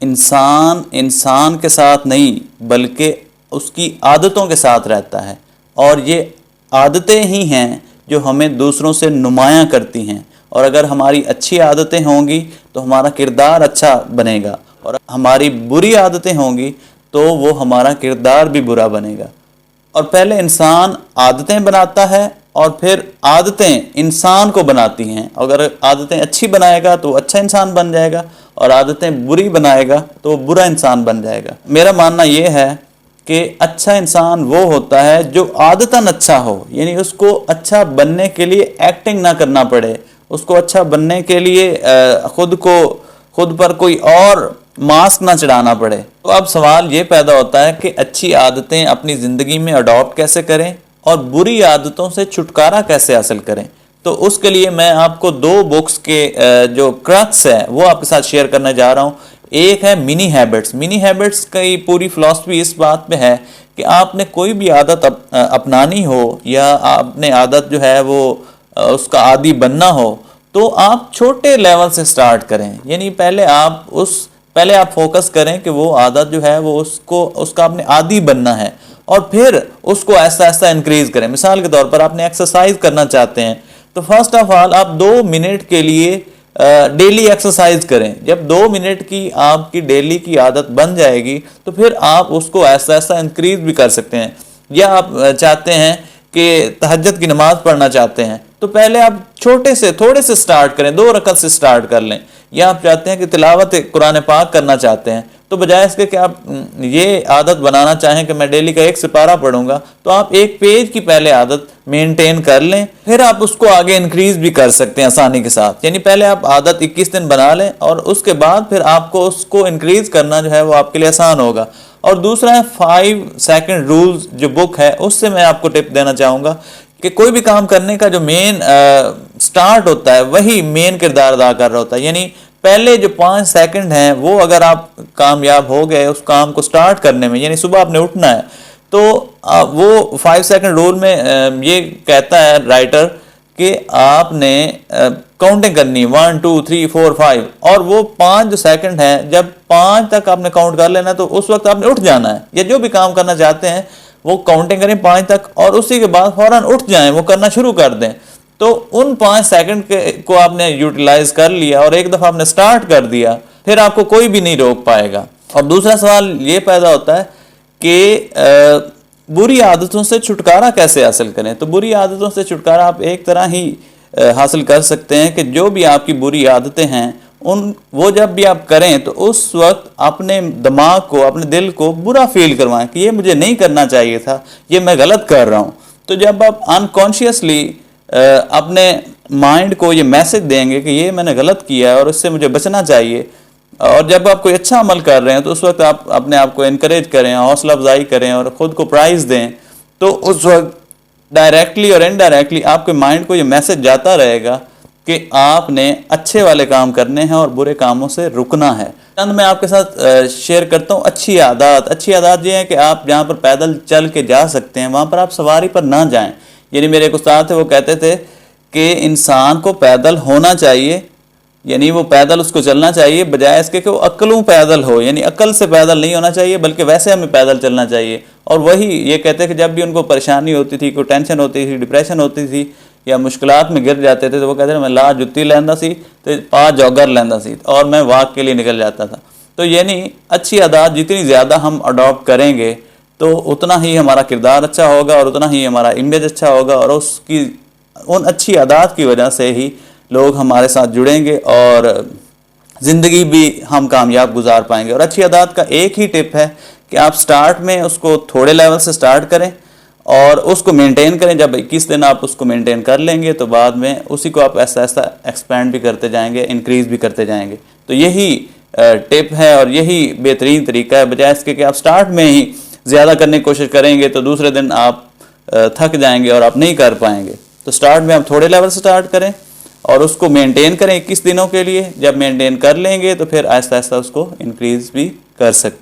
انسان کے ساتھ نہیں بلکہ اس کی عادتوں کے ساتھ رہتا ہے، اور یہ عادتیں ہی ہیں جو ہمیں دوسروں سے نمایاں کرتی ہیں، اور اگر ہماری اچھی عادتیں ہوں گی تو ہمارا کردار اچھا بنے گا، اور ہماری بری عادتیں ہوں گی تو وہ ہمارا کردار بھی برا بنے گا۔ اور پہلے انسان عادتیں بناتا ہے اور پھر عادتیں انسان کو بناتی ہیں۔ اگر عادتیں اچھی بنائے گا تو وہ اچھا انسان بن جائے گا، اور عادتیں بری بنائے گا تو وہ برا انسان بن جائے گا۔ میرا ماننا یہ ہے کہ اچھا انسان وہ ہوتا ہے جو عادتاً اچھا ہو، یعنی اس کو اچھا بننے کے لیے ایکٹنگ نہ کرنا پڑے، اس کو اچھا بننے کے لیے خود پر کوئی اور ماسک نہ چڑھانا پڑے۔ تو اب سوال یہ پیدا ہوتا ہے کہ اچھی عادتیں اپنی زندگی میں اڈاپٹ کیسے کریں اور بری عادتوں سے چھٹکارا کیسے حاصل کریں۔ تو اس کے لیے میں آپ کو 2 بکس کے جو کرکس ہے وہ آپ کے ساتھ شیئر کرنے جا رہا ہوں۔ ایک ہے منی ہیبٹس۔ منی ہیبٹس کی پوری فلسفی اس بات پہ ہے کہ آپ نے کوئی بھی عادت اپنانی ہو یا آپ نے عادت جو ہے وہ اس کا عادی بننا ہو تو آپ چھوٹے لیول سے سٹارٹ کریں، یعنی پہلے آپ فوکس کریں کہ وہ عادت جو ہے وہ اس کا آپ نے عادی بننا ہے، اور پھر اس کو ایسا ایسا انکریز کریں۔ مثال کے طور پر آپ نے ایکسرسائز کرنا چاہتے ہیں تو فرسٹ آف آل آپ 2 منٹ کے لیے ڈیلی ایکسرسائز کریں۔ جب 2 منٹ کی آپ کی ڈیلی کی عادت بن جائے گی تو پھر آپ اس کو ایسا ایسا انکریز بھی کر سکتے ہیں۔ یا آپ چاہتے ہیں کہ تہجد کی نماز پڑھنا چاہتے ہیں تو پہلے آپ تھوڑے سے سٹارٹ کریں، 2 رکعت سے سٹارٹ کر لیں۔ یا آپ چاہتے ہیں کہ تلاوت قرآن پاک کرنا چاہتے ہیں تو بجائے اس کے کہ آپ یہ عادت بنانا چاہیں کہ میں ڈیلی کا 1 سپارہ پڑھوں گا، تو آپ 1 پیج کی پہلے عادت مینٹین کر لیں، پھر آپ اس کو آگے انکریز بھی کر سکتے ہیں آسانی کے ساتھ۔ یعنی پہلے آپ عادت 21 دن بنا لیں اور اس کے بعد پھر آپ کو اس کو انکریز کرنا جو ہے وہ آپ کے لیے آسان ہوگا۔ اور دوسرا ہے 5 سیکنڈ رولز جو بک ہے، اس سے میں آپ کو ٹپ دینا چاہوں گا کہ کوئی بھی کام کرنے کا جو مین سٹارٹ ہوتا ہے وہی مین کردار ادا کر رہا ہوتا ہے۔ یعنی پہلے جو 5 سیکنڈ ہیں وہ اگر آپ کامیاب ہو گئے اس کام کو سٹارٹ کرنے میں، یعنی صبح آپ نے اٹھنا ہے تو وہ 5 سیکنڈ رول میں یہ کہتا ہے رائٹر کہ آپ نے کاؤنٹنگ کرنی 1 2 3 4 5، اور وہ 5 جو سیکنڈ ہیں جب 5 تک آپ نے کاؤنٹ کر لینا تو اس وقت آپ نے اٹھ جانا ہے، یا جو بھی کام کرنا چاہتے ہیں وہ کاؤنٹنگ کریں 5 تک اور اسی کے بعد فوراً اٹھ جائیں، وہ کرنا شروع کر دیں۔ تو ان 5 سیکنڈ کو آپ نے یوٹیلائز کر لیا اور ایک دفعہ آپ نے سٹارٹ کر دیا، پھر آپ کو کوئی بھی نہیں روک پائے گا۔ اور دوسرا سوال یہ پیدا ہوتا ہے کہ بری عادتوں سے چھٹکارا کیسے حاصل کریں۔ تو بری عادتوں سے چھٹکارا آپ ایک طرح ہی حاصل کر سکتے ہیں کہ جو بھی آپ کی بری عادتیں ہیں وہ جب بھی آپ کریں تو اس وقت اپنے دماغ کو، اپنے دل کو برا فیل کروائیں کہ یہ مجھے نہیں کرنا چاہیے تھا، یہ میں غلط کر رہا ہوں۔ تو جب آپ انکانشیسلی اپنے مائنڈ کو یہ میسج دیں گے کہ یہ میں نے غلط کیا ہے اور اس سے مجھے بچنا چاہیے، اور جب آپ کوئی اچھا عمل کر رہے ہیں تو اس وقت آپ اپنے آپ کو انکریج کریں، حوصلہ افزائی کریں اور خود کو پرائز دیں، تو اس وقت ڈائریکٹلی اور انڈائریکٹلی آپ کے مائنڈ کو یہ میسج جاتا رہے گا کہ آپ نے اچھے والے کام کرنے ہیں اور برے کاموں سے رکنا ہے۔ چند میں آپ کے ساتھ شیئر کرتا ہوں اچھی عادات یہ ہے کہ آپ جہاں پر پیدل چل کے جا سکتے ہیں وہاں پر آپ سواری پر نہ جائیں۔ یعنی میرے ایک استاد تھے، وہ کہتے تھے کہ انسان کو پیدل ہونا چاہیے، یعنی وہ پیدل اس کو چلنا چاہیے بجائے اس کے کہ وہ عقلوں پیدل ہو، یعنی عقل سے پیدل نہیں ہونا چاہیے بلکہ ویسے ہمیں پیدل چلنا چاہیے۔ اور وہی یہ کہتے کہ جب بھی ان کو پریشانی ہوتی تھی، کوئی ٹینشن ہوتی تھی، ڈپریشن ہوتی تھی یا مشکلات میں گر جاتے تھے تو وہ کہتے ہیں میں لا جتی لیندا سی تو پا جوگر لیندا سی، اور میں واک کے لیے نکل جاتا تھا۔ تو یعنی اچھی عادات جتنی زیادہ ہم اڈاپٹ کریں گے تو اتنا ہی ہمارا کردار اچھا ہوگا اور اتنا ہی ہمارا امیج اچھا ہوگا، اور ان اچھی عادات کی وجہ سے ہی لوگ ہمارے ساتھ جڑیں گے اور زندگی بھی ہم کامیاب گزار پائیں گے۔ اور اچھی عادات کا ایک ہی ٹپ ہے کہ آپ سٹارٹ میں اس کو تھوڑے لیول سے سٹارٹ کریں اور اس کو مینٹین کریں۔ جب 21 دن آپ اس کو مینٹین کر لیں گے تو بعد میں اسی کو آپ ایسا ایسا ایکسپینڈ بھی کرتے جائیں گے، انکریز بھی کرتے جائیں گے۔ تو یہی ٹپ ہے اور یہی بہترین طریقہ ہے، بجائے اس کے کہ آپ سٹارٹ میں ہی زیادہ کرنے کی کوشش کریں گے تو دوسرے دن آپ تھک جائیں گے اور آپ نہیں کر پائیں گے۔ تو سٹارٹ میں آپ تھوڑے لیول سے سٹارٹ کریں اور اس کو مینٹین کریں 21 دنوں کے لیے۔ جب مینٹین کر لیں گے تو پھر آہستہ آہستہ اس کو انکریز بھی کر سکتے ہیں۔